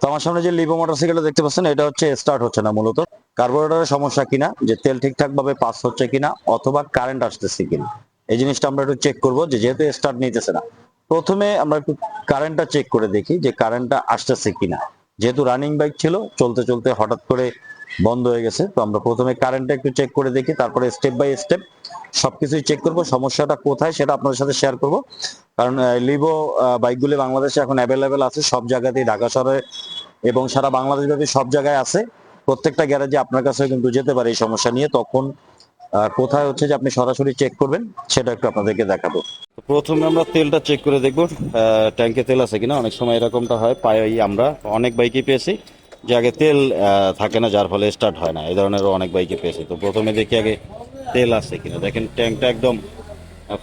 তো আমার সামনে যে লিভো মোটরসাইকেলটা দেখতে পাচ্ছেন, এটা হচ্ছে স্টার্ট হচ্ছে না। মূলত কার্বোরেটরের সমস্যা কিনা, যে তেল ঠিকঠাক ভাবে পাস হচ্ছে কিনা, অথবা কারেন্ট আসতেছে কিনা, এই জিনিসটা আমরা একটু চেক করবো। যে যেহেতু স্টার্ট নিতেছে না, প্রথমে আমরা একটু কারেন্টটা চেক করে দেখি যে কারেন্টটা আসতেছে কিনা। যেহেতু রানিং বাইক ছিল, চলতে চলতে হঠাৎ করে বন্ধ হয়ে গেছে, তো আমরা প্রথমে কারেন্টটা একটু চেক করে দেখি, তারপরে স্টেপ বাই স্টেপ সবকিছুই চেক করব। সমস্যাটা কোথায় সেটা আপনাদের সাথে শেয়ার করব। কারণ লিভো বাইকগুলি বাংলাদেশে এখন অ্যাভেলেবেল আছে সব জায়গাতেই, ঢাকা শহরে এবং সারা বাংলাদেশ ব্যাপী সব জায়গায় আছে। প্রত্যেকটা গ্যারেজে আপনার কাছে কিন্তু যেতে পারে এই সমস্যা নিয়ে। তখন কোথায় হচ্ছে যে আপনি সরাসরি চেক করবেন, সেটা একটু আপনাদেরকে দেখাবো। প্রথমে আমরা তেলটা চেক করে দেখবো ট্যাঙ্কে তেল আছে কিনা। অনেক সময় এরকমটা হয়, পাই আমরা অনেক বাইকই পেয়েছি যে আগে তেল থাকে না, যার ফলে স্টার্ট হয় না। এই ধরনেরও অনেক বাইকে পেয়েছি। তো প্রথমে দেখি আগে তেল আছে কিনা। দেখেন ট্যাঙ্কটা একদম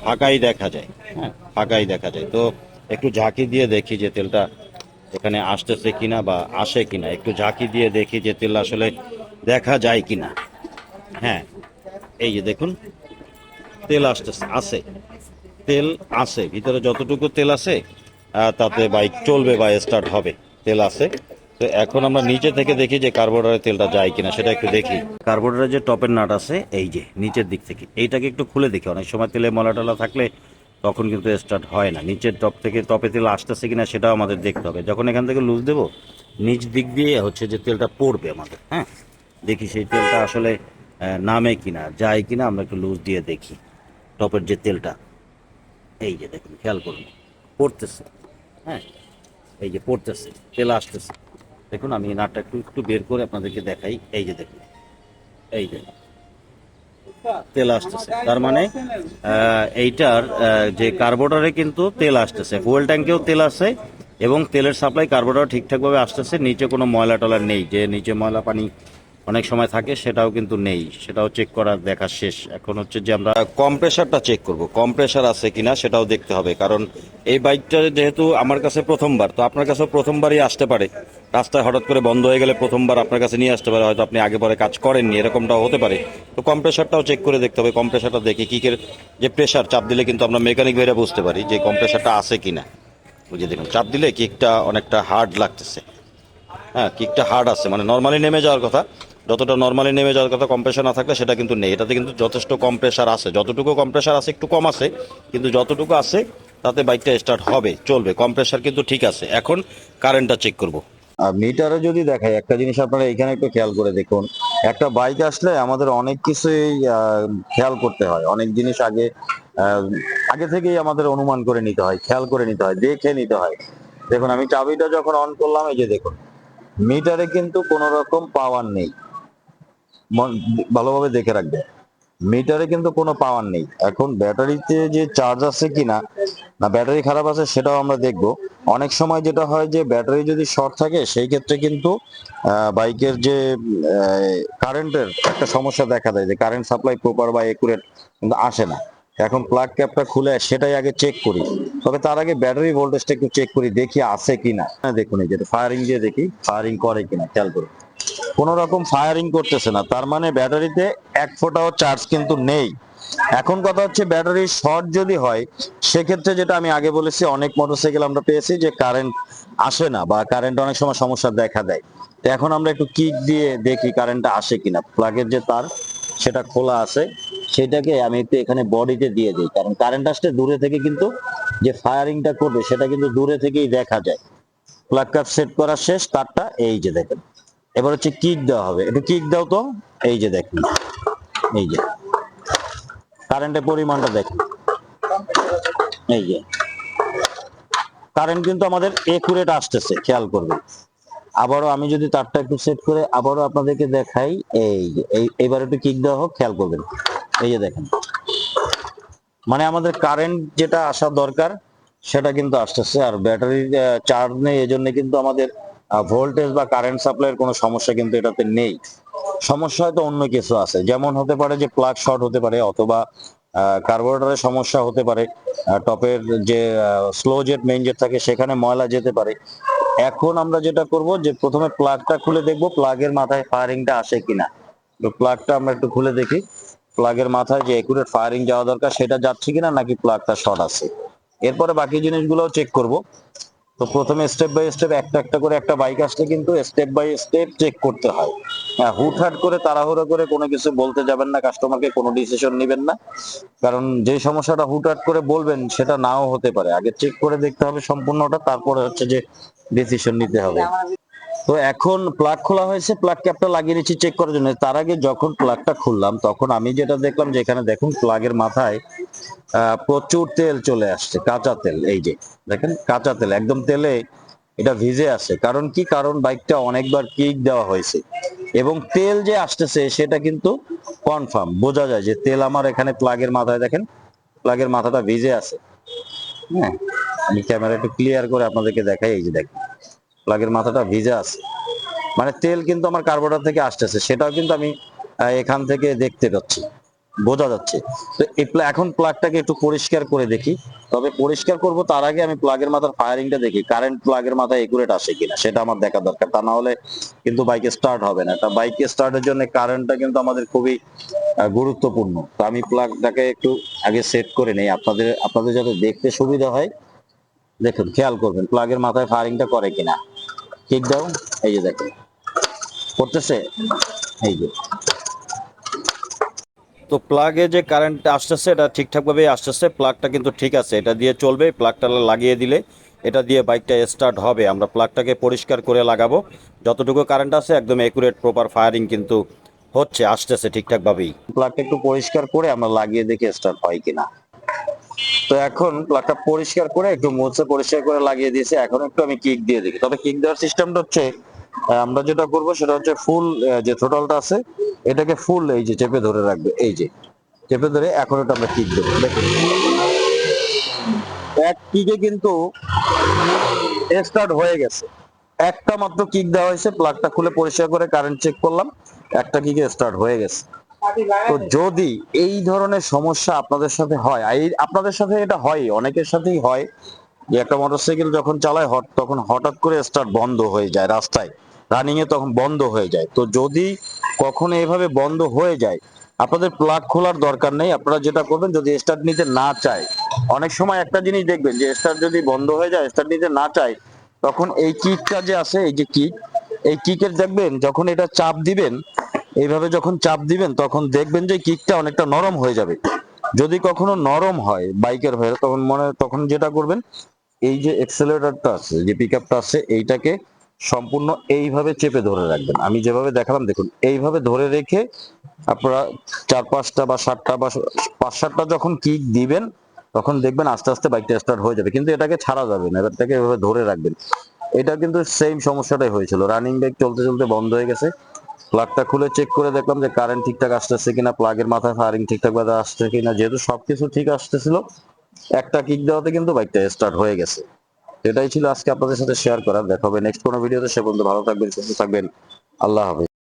ফাঁকাই দেখা যায়। হ্যাঁ, ফাঁকাই দেখা যায়। তো একটু ঝাঁকি দিয়ে দেখি যে তেলটা এখানে আসতেছে কিনা বা আসে কিনা। একটু ঝাঁকি দিয়ে দেখি যে তেল আসলে দেখা যায় কিনা। হ্যাঁ, এই যে দেখুন তেল আসতেছে, আছে তেল আছে ভিতরে। যতটুকু তেল আছে তাতে বাইক চলবে বা স্টার্ট হবে, তেল আছে। তো এখন আমরা নিচে থেকে দেখি যে কার্বোরেটরে তেলটা যায় কিনা, সেটা একটু দেখি। কার্বোরেটরের যে টপের নাট আছে, এই যে নিচের দিক থেকে এইটাকে একটু খুলে দেখি। অনেক সময় তেলে ময়লা টলা থাকলে তখন কিন্তু স্টার্ট হয় না। নিচের টপ থেকে টপে তেল আসতেছে কিনা সেটাও আমাদের দেখতে হবে। যখন এখান থেকে লুজ দেবো, নিচ দিক দিয়ে হচ্ছে যে তেলটা পড়বে আমাদের। হ্যাঁ, দেখি সেই তেলটা আসলে নামে কিনা, যায় কিনা। আমরা একটু লুজ দিয়ে দেখি টপের যে তেলটা। এই যে দেখুন, খেয়াল করুন পড়তেছে। হ্যাঁ, এই যে পড়তেছে, তেল আসতেছে। দেখুন আমি নাটটা একটু একটু বের করে আপনাদেরকে দেখাই। এই যে দেখুন, এই যে তেল আসতেছে। তার মানে এইটার যে কার্বোরেটরে কিন্তু তেল আসতেছে, ফুয়েল ট্যাঙ্কেও তেল আছে এবং তেলের সাপ্লাই কার্বোরেটর ঠিকঠাকভাবে আসতেছে। নিচে কোনো ময়লা টলা নেই, যে নিচে ময়লা পানি অনেক সময় থাকে সেটাও কিন্তু নেই। সেটাও চেক করা দেখা শেষ। এখন হচ্ছে যে আমরা কম্প্রেসারটা চেক করব, কম্প্রেসার আছে কিনা সেটাও দেখতে হবে। কারণ এই বাইকটা যেহেতু আমার কাছে প্রথমবার, তো আপনার কাছেও প্রথমবারই আসতে পারে। রাস্তায় হঠাৎ করে বন্ধ হয়ে গেলে প্রথমবার আপনার কাছে নিয়ে আসতে পারে, হয়তো আপনি আগে পরে কাজ করেননি, এরকমটাও হতে পারে। তো কম্প্রেসারটাও চেক করে দেখতে হবে। কম্প্রেসারটা দেখি কিকের যে প্রেসার, চাপ দিলে কিন্তু আমরা মেকানিক ভাইরা বুঝতে পারি যে কম্প্রেসারটা আছে কিনা। বুঝে দেখুন, চাপ দিলে কিকটা অনেকটা হার্ড লাগতেছে। হ্যাঁ, কিকটা হার্ড আছে, মানে নর্মালি নেমে যাওয়ার কথা। যতটা নর্মালি নেমে যাওয়ার কথা, কম্প্রেসার না থাকলে সেটা কিন্তু নেই। এটাতে কিন্তু যথেষ্ট কম্প্রেসার আছে, যতটুকু কম্প্রেসার আছে একটু কম আছে, কিন্তু যতটুকু আছে তাতে বাইকটা স্টার্ট হবে, চলবে। কম্প্রেসার কিন্তু ঠিক আছে। এখন কারেন্টটা চেক করব। আর মিটারে যদি দেখাই, একটা জিনিস আপনারা এখানে একটু খেয়াল করে দেখুন। একটা বাইক আসলে আমাদের অনেক কিছুই খেয়াল করতে হয়। অনেক জিনিস আহ, আগে থেকেই আমাদের অনুমান করে নিতে হয়, খেয়াল করে নিতে হয়, দেখে নিতে হয়। দেখুন আমি চাবিটা যখন অন করলাম, এই যে দেখুন মিটারে কিন্তু কোনো রকম পাওয়ার নেই। ভালোভাবে দেখে রাখবে, মিটারে কিন্তু কোনো পাওয়ার নেই। এখন ব্যাটারিতে যে চার্জ আছে কিনা, না ব্যাটারি খারাপ আছে, সেটাও আমরা দেখব। অনেক সময় যেটা হয় যে ব্যাটারি যদি শর্ট থাকে, সেই ক্ষেত্রে কিন্তু বাইকের যে কারেন্টের একটা সমস্যা দেখা দেয়, যে কারেন্ট সাপ্লাই প্রপার বা একুরেট কিন্তু আসে না। এখন প্লাগ ক্যাপটা খুলে সেটাই আগে চেক করি। তবে তার আগে ব্যাটারি ভোল্টেজটা একটু চেক করি, দেখি আছে কিনা। দেখুন এই যে ফায়ারিং দিয়ে দেখি, ফায়ারিং করে কিনা খেয়াল করুন। কোন রকম ফায়ারিং করতেছে না, তার মানে ব্যাটারিতে এক ফোঁটাও চার্জ কিন্তু নেই। এখন কথা হচ্ছে ব্যাটারি শর্ট যদি হয়, সেক্ষেত্রে যেটা আমি আগে বলেছি, অনেক মোটরসাইকেল আমরা পেয়েছি যে কারেন্ট আসে না বা কারেন্ট অনেক সময় সমস্যা দেখা দেয়। তো এখন আমরা একটু কিক দিয়ে দেখি কারেন্টটা আসে কিনা। প্লাগের যে তার সেটা খোলা আছে, সেটাকে আমি একটু এখানে বডিতে দিয়ে দিই। কারণ কারেন্ট আসলে দূরে থেকে কিন্তু যে ফায়ারিংটা করবে, সেটা কিন্তু দূরে থেকেই দেখা যায়। প্লাগ কাপ সেট করা শেষ, তারটা এই যে দেখেন। এবার হচ্ছে কিক দেওয়া হবে, একটু কিক দাও তো। এই যে দেখেন, এই যে কারেন্টের পরিমাণটা দেখেন। এই যে কারেন্ট কিন্তু আমাদের একুরেট আসতেছে, খেয়াল করবেন। আবারও আমি যদি তারটা একটু সেট করে আবারও আপনাদেরকে দেখাই, এই যে এইবার একটু কিক দেওয়া হোক, খেয়াল করবেন। এই যে দেখেন, মানে আমাদের কারেন্ট যেটা আসা দরকার সেটা কিন্তু আসতেছে। আর ব্যাটারির চার্জ নেই, এজন্য কিন্তু আমাদের ভোল্টেজ বা কারেন্ট সাপ্লাইয়ের কোনো সমস্যা কিন্তু এটাতে নেই। সমস্যা হয়তো অন্য কিছু আছে, যেমন হতে পারে যে প্লাগ শর্ট হতে পারে, অথবা কার্বোরেটরের সমস্যা হতে পারে। টপের যে স্লো জেট মেইন জেট থাকে, সেখানে ময়লা যেতে পারে। এখন আমরা যেটা করব, যে প্রথমে প্লাগটা খুলে দেখবো প্লাগের মাথায় ফায়ারিংটা আসে কিনা। তো প্লাগটা আমরা একটু খুলে দেখি, প্লাগের মাথায় যে একুরেট ফায়ারিং যাওয়া দরকার সেটা যাচ্ছে কিনা, নাকি প্লাগটা শর্ট আছে। এরপরে বাকি জিনিসগুলোও চেক করব। তো প্রথমে স্টেপ বাই স্টেপ একটা একটা করে একটা বাইক আসলে কিন্তু স্টেপ বাই স্টেপ চেক করতে হয়। হ্যাঁ, হুটহাট করে তাড়াহুড়ো করে কোনো কিছু বলতে যাবেন না, কাস্টমারকে কোনো ডিসিশন নেবেন না। কারণ যে সমস্যাটা হুটহাট করে বলবেন সেটা নাও হতে পারে, আগে চেক করে দেখতে হবে সম্পূর্ণটা, তারপরে হচ্ছে যে ডিসিশন নিতে হবে। তো এখন প্লাগ খোলা হয়েছে, প্লাগ ক্যাপটা লাগিয়ে নিচ্ছি চেক করার জন্য। তার আগে যখন প্লাগটা খুললাম তখন আমি যেটা দেখলাম যে এখানে দেখুন প্লাগের মাথায় প্রচুর তেল চলে আসছে, কাঁচা তেল। এই যে দেখেন কাঁচা তেল, একদম তেলে এটা ভিজে আছে। কারণ কি, কারণ বাইকটা অনেকবার কিক দেওয়া হয়েছে এবং তেল যে আসতেছে সেটা কিন্তু কনফার্ম বোঝা যায় যে তেল আমার এখানে প্লাগের মাথায় দেখেন, প্লাগের মাথাটা ভিজে আছে। হ্যাঁ, আমি ক্যামেরা একটু ক্লিয়ার করে আপনাদেরকে দেখাই। এই যে দেখেন প্লাগের মাথাটা ভিজে আছে, মানে তেল কিন্তু আমার কার্বোরেটর থেকে আসতেছে, সেটাও কিন্তু আমি এখান থেকে দেখতে পাচ্ছি, বোঝা যাচ্ছে। তো এখন প্লাগটাকে একটু পরিষ্কার করে দেখি। তবে পরিষ্কার করব তার আগে আমি প্লাগের মাথার ফায়ারিংটা দেখি, কারেন্ট প্লাগের মাথায় একুরেট আসে কিনা সেটা আমার দেখা দরকার। তা না হলে কিন্তু বাইকে স্টার্ট হবে না। তা বাইকে স্টার্টের জন্য কারেন্টটা কিন্তু আমাদের খুবই গুরুত্বপূর্ণ। তো আমি প্লাগটাকে একটু আগে সেট করে নেই আপনাদের আপনাদের যাতে দেখতে সুবিধা হয়। দেখুন খেয়াল করবেন প্লাগের মাথায় ফায়ারিংটা করে কিনা। কিক দাও, এই যে দেখেন করতেছে, এই যে। তো প্লাগে যে কারেন্ট আসতেছে এটা ঠিকঠাক ভাবে আসতেছে, প্লাগটা কিন্তু ঠিক আছে, এটা দিয়ে চলবে। প্লাগটা লাগিয়ে দিলে এটা দিয়ে বাইকটা স্টার্ট হবে। আমরা প্লাগটাকে পরিষ্কার করে লাগাবো, যতটুকু কারেন্ট আছে একদম একুরেট প্রপার ফায়ারিং কিন্তু হচ্ছে, আসতেছে ঠিকঠাক ভাবেই। প্লাগটা একটু পরিষ্কার করে আমরা লাগিয়ে দেখে স্টার্ট হয় কিনা। তো এখন প্লাগটা পরিষ্কার করে একটু মুছে পরিষ্কার করে লাগিয়ে দিয়েছে। এখন একটু আমি কিক দিয়ে দেখি। তবে কিক দেওয়ার সিস্টেমটা হচ্ছে আমরা যেটা করব সেটা হচ্ছে ফুল যে থ্রোটলটা আছে এটাকে ফুল এই যে চেপে ধরে রাখবে, এই যে চেপে ধরে এখন এটা আমরা কিক দেবো। দেখুন এক কিকে কিন্তু স্টার্ট হয়ে গেছে। একটা মাত্র কিক দেওয়া হয়েছে, প্লাগটা খুলে পরিষ্কার করে কারেন্ট চেক করলাম, একটা কিকে স্টার্ট হয়ে গেছে। তো যদি এই ধরনের সমস্যা আপনাদের সাথে হয়, আপনাদের সাথে এটা হয়, অনেকের সাথেই হয়, যে একটা মোটরসাইকেল যখন চালায় তখন হঠাৎ করে স্টার্ট বন্ধ হয়ে যায় রাস্তায় রানিং এ, তখন বন্ধ হয়ে যায়। তো যদি কখনো এভাবে বন্ধ হয়ে যায়, আপনাদের প্লাগ খোলার দরকার নেই। আপনারা যেটা করবেন, যদি স্টার্ট নিতে না চায়, অনেক সময় একটা জিনিস দেখবেন যে স্টার্ট যদি বন্ধ হয়ে যায়, স্টার্ট নিতে না চায়, তখন এই কিকটা যে আছে, এই যে কিক, এই কিকের দেখবেন যখন এটা চাপ দিবেন, এইভাবে যখন চাপ দিবেন তখন দেখবেন যে কিকটা অনেকটা নরম হয়ে যাবে। যদি কখনো নরম হয় বাইকের হয়ে, তখন যেটা করবেন, এই যে এক্সেলারেটরটা আছে, যে পিকআপটা আছে, এইটাকে সম্পূর্ণ এইভাবে চেপে ধরে রাখবেন। আমি যেভাবে দেখালাম দেখুন, এইভাবে ধরে রেখে আপনারা 4-5টা বা 7টা বা 5-7টা যখন কিক দিবেন, তখন দেখবেন আস্তে আস্তে বাইকটা স্টার্ট হয়ে যাবে। কিন্তু এটাকে ছাড়া যাবে না, এটাকে এভাবে ধরে রাখবেন। এটা কিন্তু সেম সমস্যাটাই হয়েছিল, রানিং বাইক চলতে চলতে বন্ধ হয়ে গেছে। প্লাগটা খুলে চেক করে দেখলাম যে কারেন্ট ঠিকঠাক আসতেছে কিনা, প্লাগের মাথায় ফায়ারিং ঠিকঠাক ভাবে আসছে কিনা। যেহেতু সবকিছু ঠিক আসতেছিল, একটা কিক দেওয়াতে কিন্তু বাইকটা স্টার্ট হয়ে গেছে। এটাই ছিল আজকে আপনাদের সাথে শেয়ার করার। দেখা হবে নেক্সট কোনো ভিডিওতে। সে পর্যন্ত ভালো থাকবেন, সুস্থ থাকবেন। আল্লাহ হাফেজ।